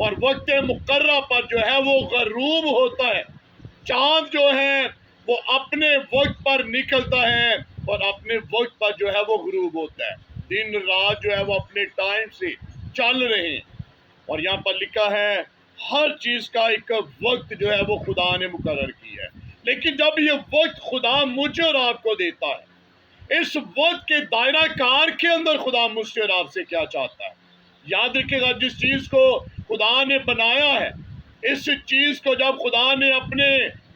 اور وقت مقررہ پر جو ہے وہ غروب ہوتا ہے۔ چاند جو ہے وہ اپنے وقت پر نکلتا ہے اور اپنے وقت پر جو ہے وہ غروب ہوتا ہے۔ دن رات جو ہے وہ اپنے ٹائم سے چل رہے ہیں، اور یہاں پر لکھا ہے ہر چیز کا ایک وقت جو ہے وہ خدا نے مقرر کیا ہے۔ لیکن جب یہ وقت خدا مجھے اور آپ کو دیتا ہے، اس وقت کے دائرہ کار کے اندر خدا مجھ سے اور آپ سے کیا چاہتا ہے؟ یاد رکھے گا، جس چیز کو خدا نے بنایا ہے، اس چیز کو جب خدا نے اپنے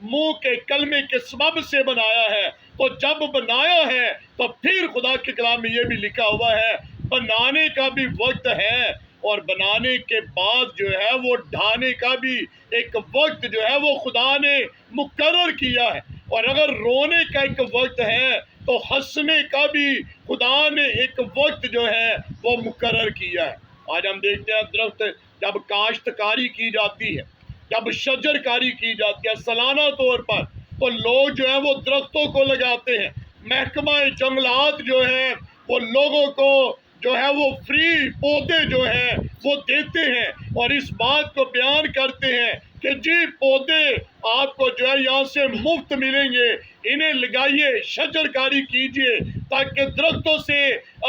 منہ کے کلمے کے سبب سے بنایا ہے، تو جب بنایا ہے تو پھر خدا کے کلام میں یہ بھی لکھا ہوا ہے بنانے کا بھی وقت ہے، اور بنانے کے بعد جو ہے وہ ڈھانے کا بھی ایک وقت جو ہے وہ خدا نے مقرر کیا ہے۔ اور اگر رونے کا ایک وقت ہے تو ہنسنے کا بھی خدا نے ایک وقت جو ہے وہ مقرر کیا ہے۔ آج ہم دیکھتے ہیں درخت جب کاشتکاری کی جاتی ہے، جب شجر کاری کی جاتی ہے سالانہ طور پر، تو لوگ جو ہیں وہ درختوں کو لگاتے ہیں۔ محکمہ جنگلات جو ہے وہ لوگوں کو جو ہے وہ فری پودے جو ہیں وہ دیتے ہیں، اور اس بات کو بیان کرتے ہیں کہ جی پودے آپ کو جو ہے یہاں سے مفت ملیں گے، انہیں لگائیے، شجر کاری کیجئے، تاکہ درختوں سے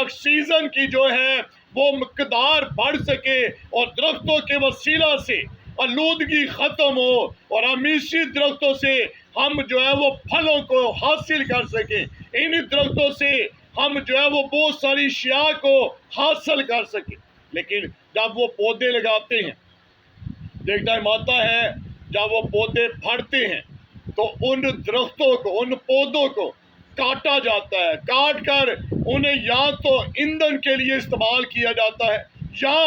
آکسیجن کی جو ہے وہ مقدار بڑھ سکے، اور درختوں کے وسیلہ سے آلودگی ختم ہو، اور ہم اسی درختوں سے ہم جو ہے وہ پھلوں کو حاصل کر سکیں، ان درختوں سے ہم جو ہے وہ بہت ساری اشیاء کو حاصل کر سکیں۔ لیکن جب وہ پودے لگاتے ہیں، دیکھ ٹائم آتا ہے جب وہ پودے پھڑتے ہیں تو ان درختوں کو، ان پودوں کو کاٹا جاتا ہے، کاٹ کر انہیں یا تو ایندھن کے لیے استعمال کیا جاتا ہے، یا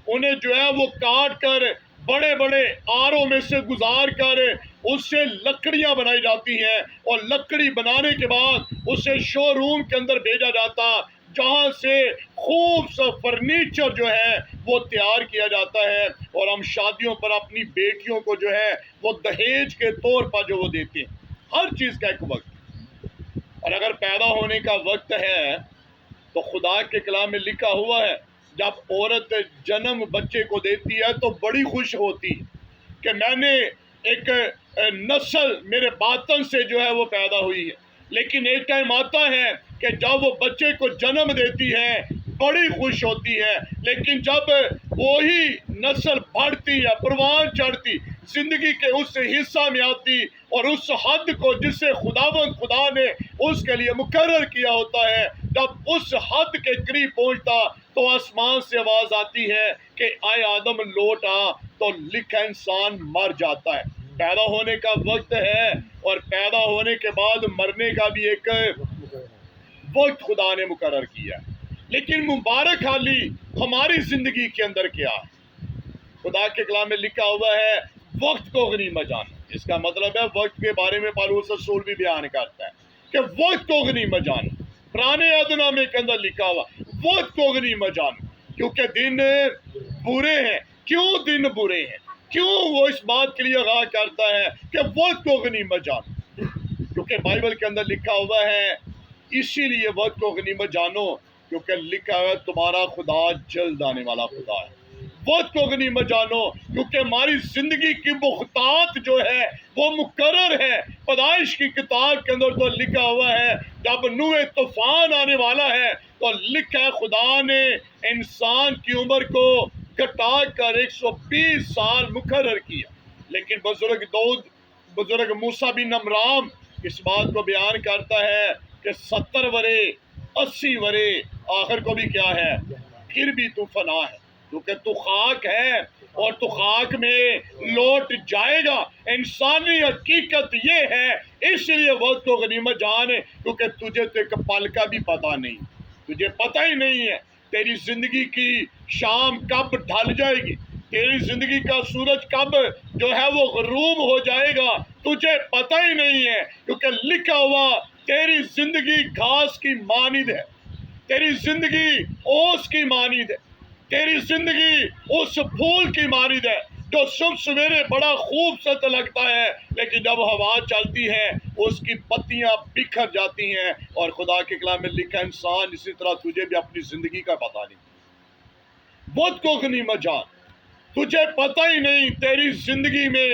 انہیں جو ہے وہ کاٹ کر بڑے بڑے آروں میں سے گزار کر اس سے لکڑیاں بنائی جاتی ہیں، اور لکڑی بنانے کے بعد اسے شو روم کے اندر بھیجا جاتا، جہاں سے خوب سا فرنیچر جو ہے وہ تیار کیا جاتا ہے، اور ہم شادیوں پر اپنی بیٹیوں کو جو ہے وہ دہیج کے طور پر جو وہ دیتے ہیں۔ ہر چیز کا ایک وقت، اور اگر پیدا ہونے کا وقت ہے تو خدا کے کلام میں لکھا ہوا ہے جب عورت جنم بچے کو دیتی ہے تو بڑی خوش ہوتی کہ میں نے ایک نسل میرے باطن سے جو ہے وہ پیدا ہوئی ہے۔ لیکن ایک ٹائم آتا ہے کہ جب وہ بچے کو جنم دیتی ہے بڑی خوش ہوتی ہے، لیکن جب وہی نسل بڑھتی ہے، پروان چڑھتی، زندگی کے اس حصہ میں آتی، اور اس حد کو جسے خدا نے اس کے لیے مقرر کیا ہوتا ہے، جب اس حد کے قریب پہنچتا تو آسمان سے آواز آتی ہے کہ اے آدم لوٹ آ، تو لکھا انسان مر جاتا ہے۔ پیدا ہونے کا وقت ہے، اور پیدا ہونے کے بعد مرنے کا بھی ایک وقت خدا نے مقرر کیا ہے۔ لیکن مبارک حالی ہماری زندگی کے اندر کیا ہے؟ خدا کے کلام میں لکھا ہوا ہے وقت کو غنیمت جانو۔ اس کا مطلب ہے وقت کے بارے میں پالوس رسول بھی بیان کرتا ہے کہ وقت کو غنیمت جانو۔ پرانے عہد نامے کے اندر لکھا ہوا وقت کو غنیمت جانو، کیونکہ دن برے ہیں۔ کیوں دن برے ہیں؟ کیوں وہ اس بات کے لیے آگاہ کرتا ہے کہ وقت کو غنیمت جانو؟ کیونکہ بائبل کے اندر لکھا ہوا ہے اسی لیے وقت کو غنیمت جانو، کیونکہ لکھا ہے تمہارا خدا جلد آنے والا خدا ہے۔ وقت کو غنیمت جانو کیونکہ ہماری زندگی کی بختات جو ہے وہ مقرر ہے۔ پیدائش کی کتاب کے اندر تو لکھا ہوا ہے جب نوح طوفان آنے والا ہے تو لکھا ہے خدا نے انسان کی عمر کو گھٹا کر 120 سال مقرر کیا، لیکن بزرگ موسیٰ بن عمران اس بات کو بیان کرتا ہے کہ 70 ورے 80 ورے آخر کو بھی کیا ہے، پھر بھی تو فنا ہے، کیونکہ تو خاک ہے اور تو خاک میں لوٹ جائے گا۔ انسانی حقیقت یہ ہے، اس لیے وقت کو غنیمت جان ہے، کیونکہ تجھے تو ایک پل کا بھی پتہ نہیں، تجھے پتہ ہی نہیں ہے تیری زندگی کی شام کب ڈھل جائے گی، تیری زندگی کا سورج کب جو ہے وہ غروب ہو جائے گا، تجھے پتہ ہی نہیں ہے، کیونکہ لکھا ہوا تیری زندگی گھاس کی مانند ہے، تیری زندگی اوس کی مانند ہے، تیری زندگی اس پھول کی مانند ہے جو صبح سویرے بڑا خوبصورت لگتا ہے، لیکن جب ہوا چلتی ہے اس کی پتیاں بکھر جاتی ہیں، اور خدا کے کلام میں لکھا انسان اسی طرح تجھے بھی اپنی زندگی کا پتہ نہیں۔ وقت کو غنیمت جان، تجھے پتہ ہی نہیں تیری زندگی میں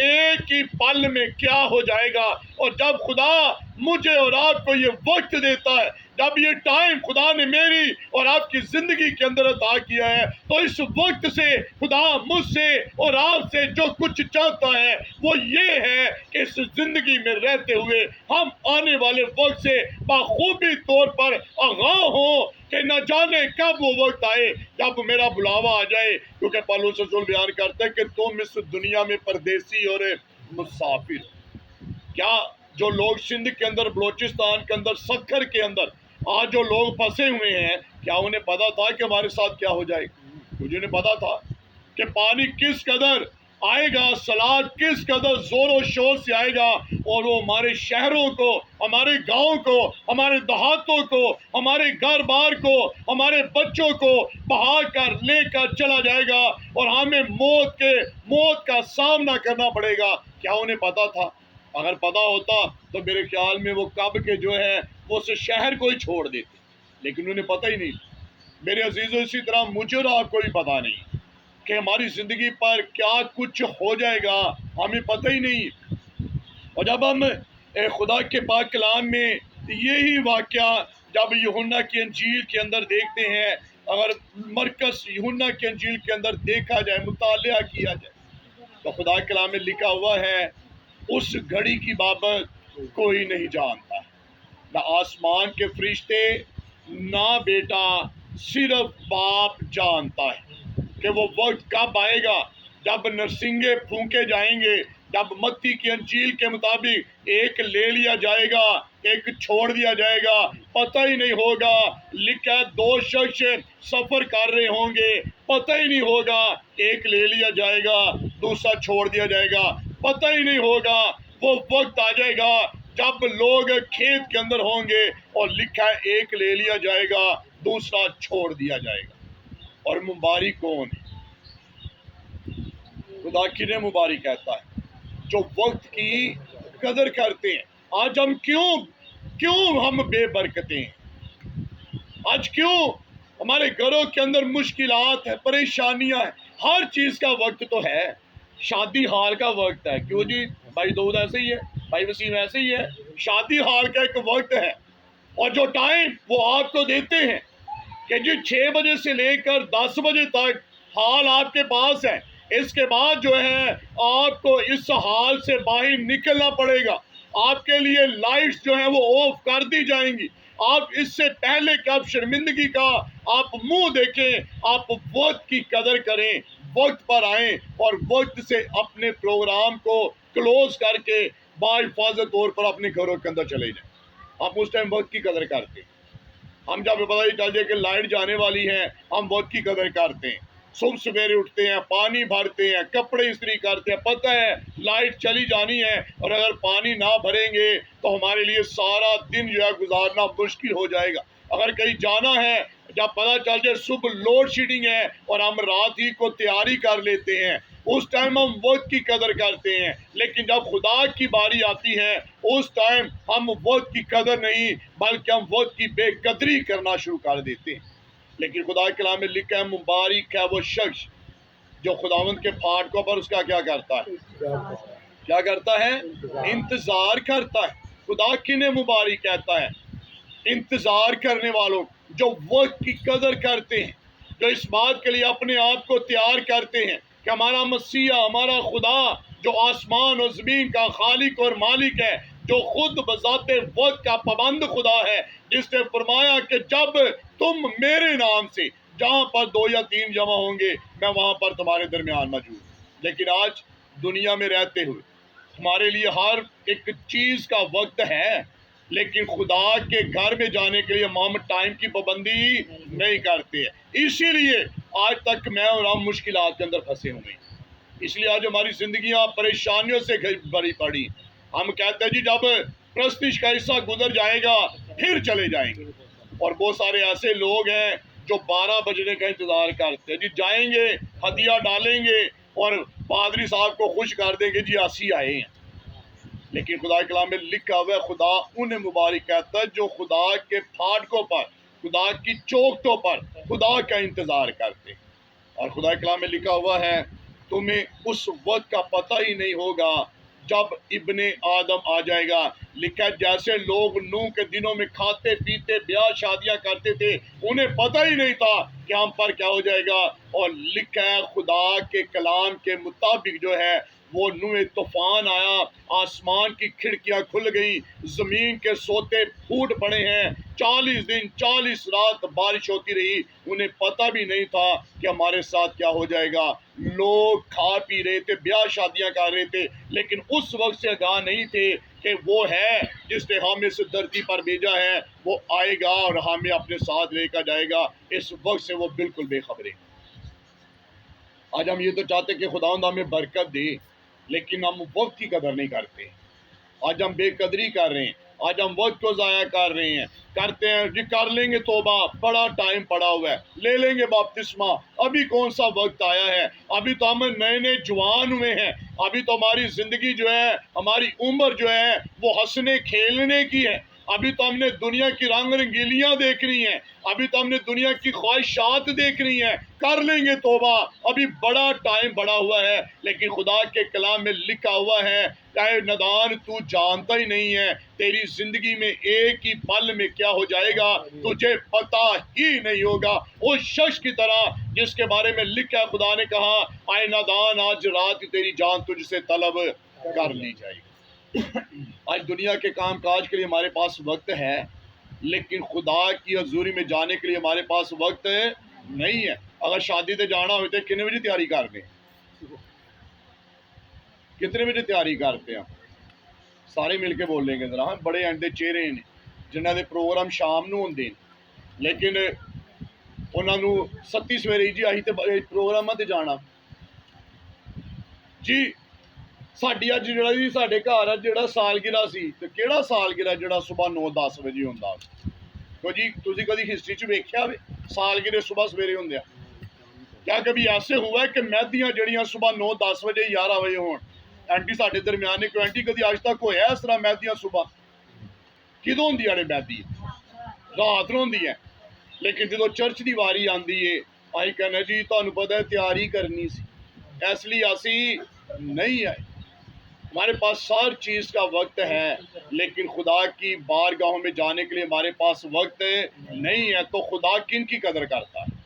ایک ہی پل میں کیا ہو جائے گا۔ اور جب خدا مجھے اور آپ کو یہ وقت دیتا ہے، جب یہ ٹائم خدا نے میری اور آپ کی زندگی کے اندر عطا کیا ہے، تو اس وقت سے خدا مجھ سے اور آپ سے جو کچھ چاہتا ہے وہ یہ ہے کہ اس زندگی میں رہتے ہوئے ہم آنے والے وقت سے بخوبی طور پر آگاہ ہوں کہ نہ جانے کب وہ وقت آئے جب میرا بلاوا آ جائے، کیونکہ پالوس رسول بیان کرتا ہے کہ تم اس دنیا میں پردیسی اور مسافر۔ کیا جو لوگ سندھ کے اندر، بلوچستان کے اندر، سکھر کے اندر آج جو لوگ پھنسے ہوئے ہیں، کیا انہیں پتا تھا کہ ہمارے ساتھ کیا ہو جائے گا؟ مجھے انہیں پتا تھا کہ پانی کس قدر آئے گا، سیلاب کس قدر زور و شور سے آئے گا، اور وہ ہمارے شہروں کو، ہمارے گاؤں کو، ہمارے دیہاتوں کو، ہمارے گھر بار کو، ہمارے بچوں کو بہا کر لے کر چلا جائے گا، اور ہمیں موت کا سامنا کرنا پڑے گا۔ کیا انہیں پتا تھا؟ اگر پتا ہوتا تو میرے خیال میں وہ کب کے جو ہے وہ اس شہر کو ہی چھوڑ دیتے، لیکن انہیں پتہ ہی نہیں۔ میرے عزیزوں، اسی طرح مجھے اور آپ کو بھی پتا نہیں کہ ہماری زندگی پر کیا کچھ ہو جائے گا، ہمیں پتہ ہی نہیں۔ اور جب ہم خدا کے پاک کلام میں یہی واقعہ جب یوحنا کی انجیل کے اندر دیکھتے ہیں، اگر مرکز یوحنا کی انجیل کے اندر دیکھا جائے، مطالعہ کیا جائے، تو خدا کے کلام میں لکھا ہوا ہے اس گھڑی کی بابت کوئی نہیں جانتا، نہ آسمان کے فرشتے نہ بیٹا، صرف باپ جانتا ہے کہ وہ وقت کب آئے گا جب نرسنگے پھونکے جائیں گے، جب متی کی انجیل کے مطابق ایک لے لیا جائے گا، ایک چھوڑ دیا جائے گا، پتہ ہی نہیں ہوگا۔ لکھا ہے دو شخص سفر کر رہے ہوں گے، پتہ ہی نہیں ہوگا، ایک لے لیا جائے گا، دوسرا چھوڑ دیا جائے گا، پتہ ہی نہیں ہوگا۔ وہ وقت آ جائے گا جب لوگ کھیت کے اندر ہوں گے، اور لکھا ہے ایک لے لیا جائے گا، دوسرا چھوڑ دیا جائے گا۔ اور مبارک کون ہے؟ خدا کنہیں مبارک کہتا ہے؟ جو وقت کی قدر کرتے ہیں۔ آج ہم کیوں ہم بے برکتیں ہیں؟ آج کیوں ہمارے گھروں کے اندر مشکلات ہیں، پریشانیاں ہیں؟ ہر چیز کا وقت تو ہے، شادی ہال کا وقت ہے، کیوں جی بھائی داؤد ایسے ہی ہے، بھائی وسیم ایسے ہی ہے، شادی ہال کا ایک وقت ہے۔ اور جو ٹائم وہ آپ کو دیتے ہیں کہ جی 6 بجے سے لے کر 10 بجے تک ہال آپ کے پاس ہے، اس کے بعد جو ہے آپ کو اس ہال سے باہر نکلنا پڑے گا، آپ کے لیے لائٹس جو ہیں وہ آف کر دی جائیں گی۔ آپ اس سے پہلے کہ آپ شرمندگی کا آپ منہ دیکھیں، آپ وقت کی قدر کریں، وقت پر آئیں، اور وقت سے اپنے پروگرام کو کلوز کر کے باحفاظت طور پر اپنے گھروں کے اندر چلے جائیں۔ آپ اس ٹائم وقت کی قدر کرتے ہیں۔ ہم جب پتہ ہی چل جائے کہ لائٹ جانے والی ہے، ہم وقت کی قدر کرتے ہیں، صبح سویرے اٹھتے ہیں، پانی بھرتے ہیں، کپڑے استری کرتے ہیں، پتہ ہے لائٹ چلی جانی ہے، اور اگر پانی نہ بھریں گے تو ہمارے لیے سارا دن جو ہے گزارنا مشکل ہو جائے گا۔ اگر کہیں جانا ہے، جب پتہ چل جائے صبح لوڈ شیڈنگ ہے اور ہم رات ہی کو تیاری کر لیتے ہیں، اس ٹائم ہم وقت کی قدر کرتے ہیں۔ لیکن جب خدا کی باری آتی ہے، اس ٹائم ہم وقت کی قدر نہیں بلکہ ہم وقت کی بے قدری کرنا شروع کر دیتے ہیں۔ لیکن خدا کے کلام میں لکھا ہے مبارک ہے وہ شخص جو خداوند کے پھاٹکوں پر اس کا کیا کرتا ہے؟ کیا کرتا ہے؟ انتظار کرتا ہے۔ خدا کنہیں مبارک کہتا ہے؟ انتظار کرنے والوں، جو وقت کی قدر کرتے ہیں، جو اس بات کے لیے اپنے آپ کو تیار کرتے ہیں کہ ہمارا مسیح، ہمارا خدا جو آسمان و زمین کا خالق اور مالک ہے، جو خود بذات وقت کا پابند خدا ہے، جس نے فرمایا کہ جب تم میرے نام سے جہاں پر 2 یا 3 جمع ہوں گے، میں وہاں پر تمہارے درمیان موجود ہوں۔ لیکن آج دنیا میں رہتے ہوئے ہمارے لیے ہر ایک چیز کا وقت ہے، لیکن خدا کے گھر میں جانے کے لیے ہم ٹائم کی پابندی نہیں کرتے ہیں۔ اسی لیے آج تک میں اور ہم مشکلات کے اندر پھنسے ہوئے ہیں۔ اس لیے آج ہماری زندگیاں پریشانیوں سے بھری پڑی۔ ہم کہتے ہیں جی جب پرستش کا حصہ گزر جائے گا پھر چلے جائیں گے، اور بہت سارے ایسے لوگ ہیں جو 12 بجنے کا انتظار کرتے ہیں، جی جائیں گے، ہدیہ ڈالیں گے اور پادری صاحب کو خوش کر دیں گے، جی آسی آئے ہیں۔ لیکن خدا کے کلام میں لکھا ہوا ہے خدا انہیں مبارک کہتا ہے جو خدا کے پھاٹکوں پر، خدا کی چوکھٹوں پر خدا کا انتظار کرتے ہیں۔ اور خدا کلام میں لکھا ہوا ہے تمہیں اس وقت کا پتہ ہی نہیں ہوگا جب ابن آدم آ جائے گا. لکھا ہے جیسے لوگ نوح کے دنوں میں کھاتے پیتے بیاہ شادیاں کرتے تھے، انہیں پتہ ہی نہیں تھا کہ ہم پر کیا ہو جائے گا. اور لکھا ہے خدا کے کلام کے مطابق جو ہے وہ نوح طوفان آیا، آسمان کی کھڑکیاں کھل گئیں، زمین کے سوتے پھوٹ پڑے ہیں، 40 دن 40 رات بارش ہوتی رہی، انہیں پتہ بھی نہیں تھا کہ ہمارے ساتھ کیا ہو جائے گا. لوگ کھا پی رہے تھے، بیاہ شادیاں کر رہے تھے، لیکن اس وقت سے آگاہ نہیں تھے کہ وہ ہے جس نے ہمیں اس دھرتی پر بھیجا ہے، وہ آئے گا اور ہمیں اپنے ساتھ لے کر جائے گا. اس وقت سے وہ بالکل بے خبریں. آج ہم یہ تو چاہتے کہ خداوند ہمیں برکت دے، لیکن ہم وقت کی قدر نہیں کرتے. آج ہم بے قدری کر رہے ہیں، آج ہم وقت کو ضائع کر رہے ہیں، کرتے ہیں جی کر لیں گے توبہ، بڑا ٹائم پڑا ہوا ہے، لے لیں گے بپتسمہ، ابھی کون سا وقت آیا ہے، ابھی تو ہم نئے نئے جوان ہوئے ہیں، ابھی تو ہماری زندگی جو ہے، ہماری عمر جو ہے وہ ہنسنے کھیلنے کی ہے، ابھی تو ہم نے دنیا کی رنگ رنگیلیاں دیکھ رہی ہیں، ابھی تو ہم نے دنیا کی خواہشات دیکھ رہی ہیں، کر لیں گے توبہ، ابھی بڑا ٹائم بڑا ہوا ہے. لیکن خدا کے کلام میں لکھا ہوا ہے اے ندان تو جانتا ہی نہیں ہے تیری زندگی میں ایک ہی پل میں کیا ہو جائے گا، تجھے پتا ہی نہیں ہوگا. اس شخص کی طرح جس کے بارے میں لکھا ہے، خدا نے کہا اے ندان آج رات تیری جان تجھ سے طلب کر لی جائے گی. آج دنیا کے کام کاج کے لیے ہمارے پاس وقت ہے، لیکن خدا کی حضوری میں جانے کے لیے ہمارے پاس وقت نہیں ہے. اگر شادی تے جانا ہوتے کتنے بجے تیاری کرتے ہیں، کتنے بجے تیاری کرتے ہیں؟ سارے مل کے بول لیں گے ذرا. بڑے انڈے چہرے نے جنہوں نے پروگرام شام نو ہوندے لیکن انہوں نے ستی سویرے جی اہی تے پروگراماں تے جانا جی. ساڈی اج جڑا جی ساڈے گھر جڑا سالگرہ سی تے کیڑا سالگرہ جڑا صبح 9-10 بجے ہوندا. تو جی تسی کدی ہسٹری چ ویکھیا ہوئے سالگرہ صبح سویرے ہوندے؟ کیا کبھی ایسے ہوا ہے کہ مہدیاں جڑیاں صبح 9-10 بجے 11 بجے ہون؟ اینٹی ساڈے درمیان نے کوئی اینٹی کدی اج تک ہویا اس طرح مہدیاں صبح کدوں ہوندیاں نے مہدی؟ رات نو ہوندی ہے. لیکن جدو چرچ دی واری آندی ہے ائی کہنا جی تانوں پتہ ہے تیاری کرنی سی، اس لیے اسی نہیں آئے. ہمارے پاس ہر چیز کا وقت ہے، لیکن خدا کی بارگاہوں میں جانے کے لیے ہمارے پاس وقت نہیں ہے. تو خدا کن کی قدر کرتا ہے؟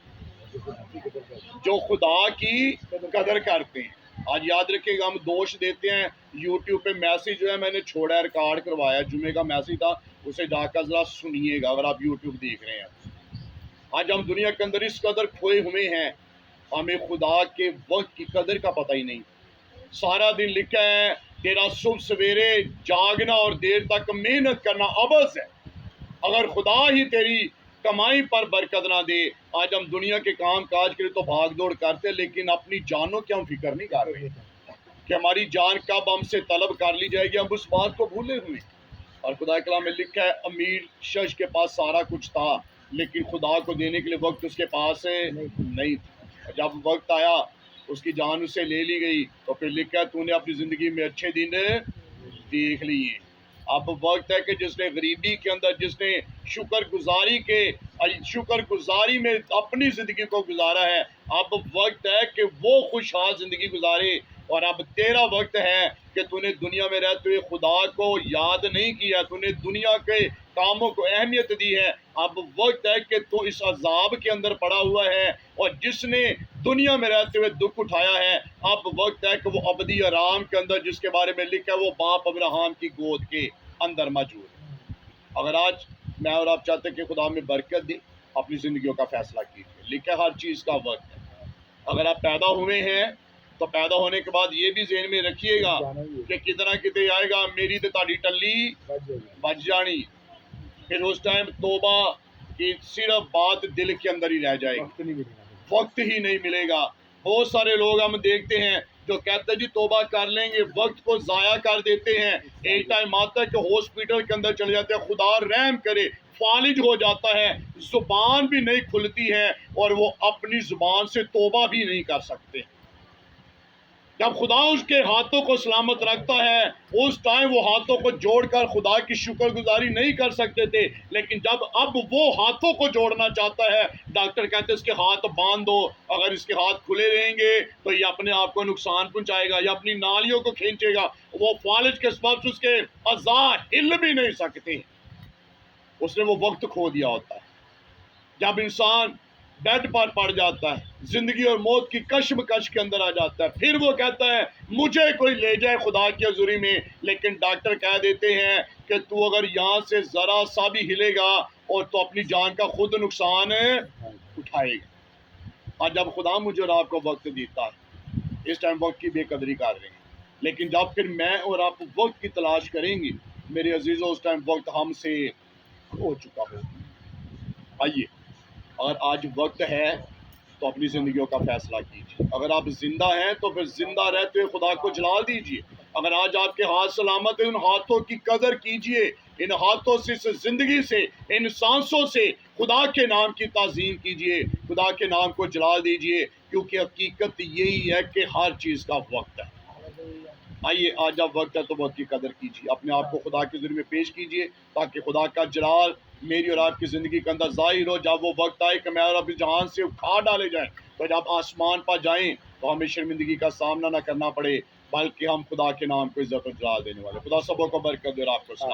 جو خدا کی قدر کرتے ہیں. آج یاد رکھیں گا ہم دوش دیتے ہیں یوٹیوب پہ میسیج جو ہے میں نے چھوڑا ہے، ریکارڈ کروایا، جمعے کا میسیج تھا، اسے جا کر ذرا سنیے گا اگر آپ یوٹیوب دیکھ رہے ہیں. آج ہم دنیا کے اندر اس قدر کھوئے ہوئے ہیں، ہمیں خدا کے وقت کی قدر کا پتہ ہی نہیں. سارا دن لکھا ہے تیرا صبح سویرے جاگنا اور دیر تک محنت کرنا عبث ہے اگر خدا ہی تیری کمائی پر برکت نہ دے. آج ہم دنیا کے کام کاج کے لیے تو بھاگ دوڑ کرتے، لیکن اپنی جانوں کی ہم فکر نہیں کر رہے کہ ہماری جان کب ہم سے طلب کر لی جائے گی. ہم اس بات کو بھولے ہوئے. اور خدا کلام میں لکھا ہے امیر شخص کے پاس سارا کچھ تھا، لیکن خدا کو دینے کے لیے وقت اس کے پاس نہیں تھا. جب وقت آیا اس کی جان اس سے لے لی گئی تو پھر لکھا ہے تو نے اپنی زندگی میں اچھے دن دیکھ لیے. اب وقت ہے کہ جس نے غریبی کے اندر، جس نے شکر گزاری میں اپنی زندگی کو گزارا ہے، اب وقت ہے کہ وہ خوشحال زندگی گزارے. اور اب تیرا وقت ہے کہ تو نے دنیا میں رہتے ہوئے خدا کو یاد نہیں کیا، تو نے دنیا کے کاموں کو اہمیت دی ہے. اب وقت ہے کہ تو اس عذاب کے اندر پڑا ہوا ہے، اور جس نے دنیا میں رہتے ہوئے دکھ اٹھایا ہے، اب وقت ہے کہ وہ ابدی آرام کے اندر جس کے بارے میں لکھا ہے وہ باپ ابراہم کی گود کے اندر موجود ہے. اگر آج میں اور آپ چاہتے ہیں کہ خدا میں برکت دے، اپنی زندگیوں کا فیصلہ کیجیے. لکھا ہر چیز کا وقت ہے. اگر آپ پیدا ہوئے ہیں تو پیدا ہونے کے بعد یہ بھی ذہن میں رکھیے گا کہ کتنا کتے آئے گا میری تو تاڑی ٹلی بچ جانی. پھر اس ٹائم توبہ کی صرف بات دل کے اندر ہی رہ جائے گی، وقت ہی نہیں ملے گا. بہت سارے لوگ ہم دیکھتے ہیں جو کہتے ہیں جی توبہ کر لیں گے، وقت کو ضائع کر دیتے ہیں. ایک ٹائم آتا ہے کہ ہاسپٹل کے اندر چلے جاتے ہیں، خدا رحم کرے فالج ہو جاتا ہے، زبان بھی نہیں کھلتی ہے اور وہ اپنی زبان سے توبہ بھی نہیں کر سکتے. جب خدا اس کے ہاتھوں کو سلامت رکھتا ہے اس ٹائم وہ ہاتھوں کو جوڑ کر خدا کی شکر گزاری نہیں کر سکتے تھے، لیکن جب اب وہ ہاتھوں کو جوڑنا چاہتا ہے، ڈاکٹر کہتے ہیں اس کے ہاتھ باندھ دو، اگر اس کے ہاتھ کھلے رہیں گے تو یہ اپنے آپ کو نقصان پہنچائے گا یا اپنی نالیوں کو کھینچے گا، وہ فالج کے سبب سے اس کے اعضاء ہل بھی نہیں سکتے، اس نے وہ وقت کھو دیا ہوتا ہے۔ جب انسان بیڈ پر پڑ جاتا ہے، زندگی اور موت کی کشمکش کے اندر آ جاتا ہے، پھر وہ کہتا ہے مجھے کوئی لے جائے خدا کی حضوری میں، لیکن ڈاکٹر کہہ دیتے ہیں کہ تو اگر یہاں سے ذرا سا بھی ہلے گا اور تو اپنی جان کا خود نقصان اٹھائے گا۔ اور جب خدا مجھے اور آپ کو وقت دیتا ہے، اس ٹائم وقت کی بے قدری کر رہے ہیں، لیکن جب پھر میں اور آپ وقت کی تلاش کریں گے میرے عزیزوں، اس ٹائم وقت ہم سے ہو چکا ہو۔ آئیے، اگر آج وقت ہے تو اپنی زندگیوں کا فیصلہ کیجیے، اگر آپ زندہ ہیں تو پھر زندہ رہتے ہوئے خدا کو جلال دیجیے، اگر آج آپ کے ہاتھ سلامت ہیں ان ہاتھوں کی قدر کیجیے، ان ہاتھوں سے، اس زندگی سے، ان سانسوں سے خدا کے نام کی تعظیم کیجیے، خدا کے نام کو جلال دیجیے، کیونکہ حقیقت یہی ہے کہ ہر چیز کا وقت ہے۔ آئیے، آج اب وقت ہے تو وقت کی قدر کیجیے، اپنے آپ کو خدا کے ذریعے میں پیش کیجیے تاکہ خدا کا جلال میری اور آپ کی زندگی کے اندر ظاہر ہو۔ جب وہ وقت آئے کہ میں اور آپ اس جہان سے اکھاڑ ڈالے جائیں، تو جب آسمان پر جائیں تو ہمیں شرمندگی کا سامنا نہ کرنا پڑے، بلکہ ہم خدا کے نام کو عزت و جلال دینے والے۔ خدا سبوں کو برکت دے اور آپ کو